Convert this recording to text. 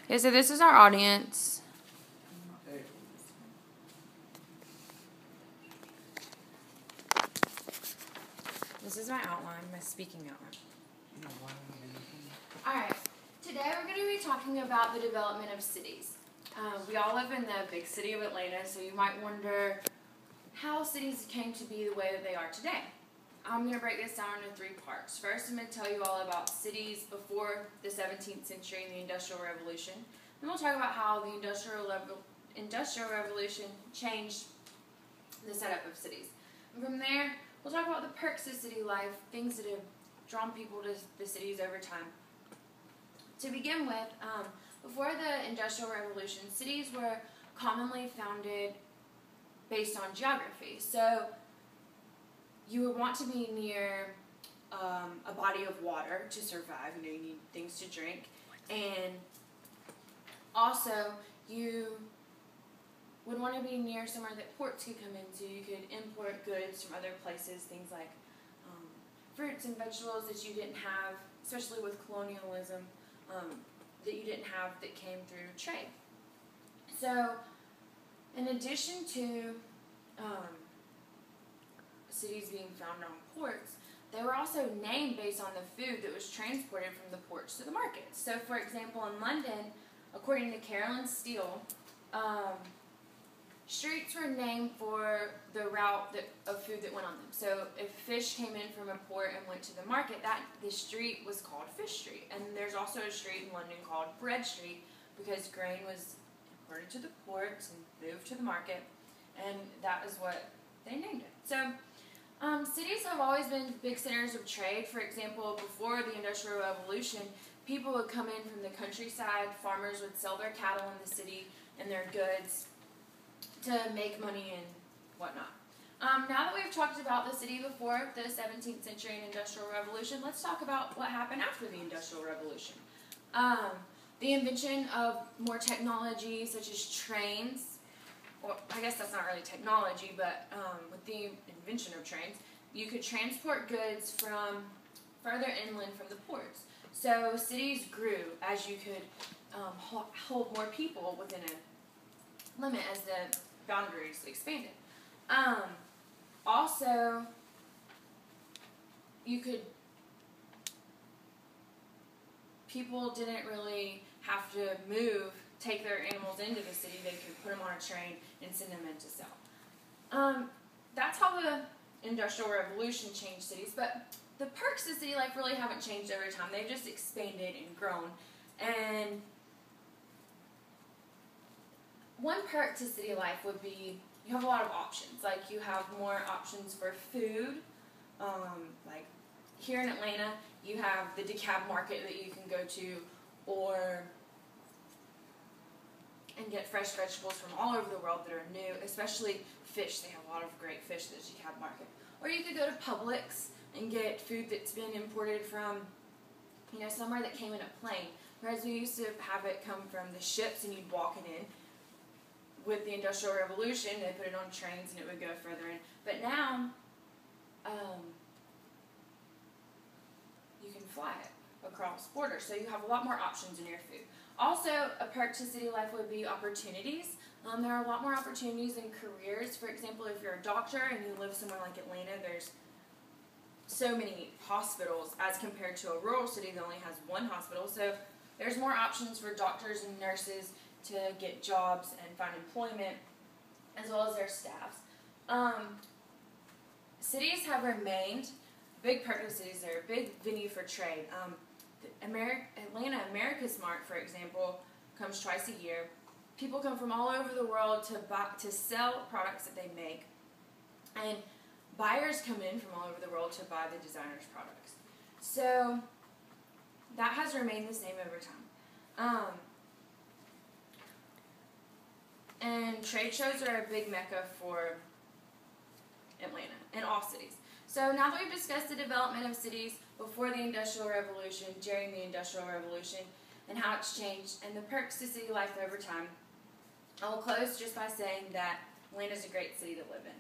Okay, so this is our audience. This is my outline, my speaking outline. Alright, today we're going to be talking about the development of cities. We all live in the big city of Atlanta, so you might wonder how cities came to be the way that they are today. I'm going to break this down into three parts. First, I'm going to tell you all about cities before the 17th century and the Industrial Revolution. Then we'll talk about how the Industrial Revolution changed the setup of cities. And from there, we'll talk about the perks of city life, things that have drawn people to the cities over time. To begin with, before the Industrial Revolution, cities were commonly founded based on geography. So you would want to be near a body of water to survive. You need things to drink. And also, you would want to be near somewhere that ports could come into. You could import goods from other places, things like fruits and vegetables that you didn't have, especially with colonialism, that you didn't have that came through trade. So, in addition to cities being found on ports, they were also named based on the food that was transported from the ports to the markets. So, for example, in London, according to Carolyn Steele, streets were named for the route of food that went on them. So if fish came in from a port and went to the market, the street was called Fish Street. And there's also a street in London called Bread Street because grain was imported to the ports and moved to the market, and that is what they named it. So cities have always been big centers of trade. For example, before the Industrial Revolution, people would come in from the countryside, farmers would sell their cattle in the city and their goods to make money and whatnot. Now that we've talked about the city before the 17th century and Industrial Revolution, let's talk about what happened after the Industrial Revolution. The invention of more technology such as trains, or I guess that's not really technology, but with the invention of trains, you could transport goods from further inland from the ports. So cities grew as you could hold more people within a limit as the boundaries expanded. Also, people didn't really have to take their animals into the city. They could put them on a train and send them in to sell. That's how the Industrial Revolution changed cities, but the perks of city life really haven't changed over time. They've just expanded and grown. And one perk to city life would be you have a lot of options. Like you have more options for food. Like here in Atlanta, you have the DeKalb market that you can go to, and get fresh vegetables from all over the world that are new, especially fish. They have a lot of great fish at the DeKalb market. Or you could go to Publix and get food that's been imported from, somewhere that came in a plane. Whereas we used to have it come from the ships and you'd walk it in. With the Industrial Revolution, they put it on trains and it would go further in. But now, you can fly it across borders. So you have a lot more options in your food. Also, a perk to city life would be opportunities. There are a lot more opportunities in careers. For example, if you're a doctor and you live somewhere like Atlanta, there's so many hospitals as compared to a rural city that only has one hospital. So there's more options for doctors and nurses to get jobs and find employment, as well as their staffs. Cities have remained big perk of cities. They're a big venue for trade. Atlanta America's Mart, for example, comes twice a year. People come from all over the world to sell products that they make, and buyers come in from all over the world to buy the designers' products. So that has remained the same over time. And trade shows are a big mecca for Atlanta and all cities. So now that we've discussed the development of cities before the Industrial Revolution, during the Industrial Revolution, and how it's changed, and the perks to city life over time, I will close just by saying that Atlanta is a great city to live in.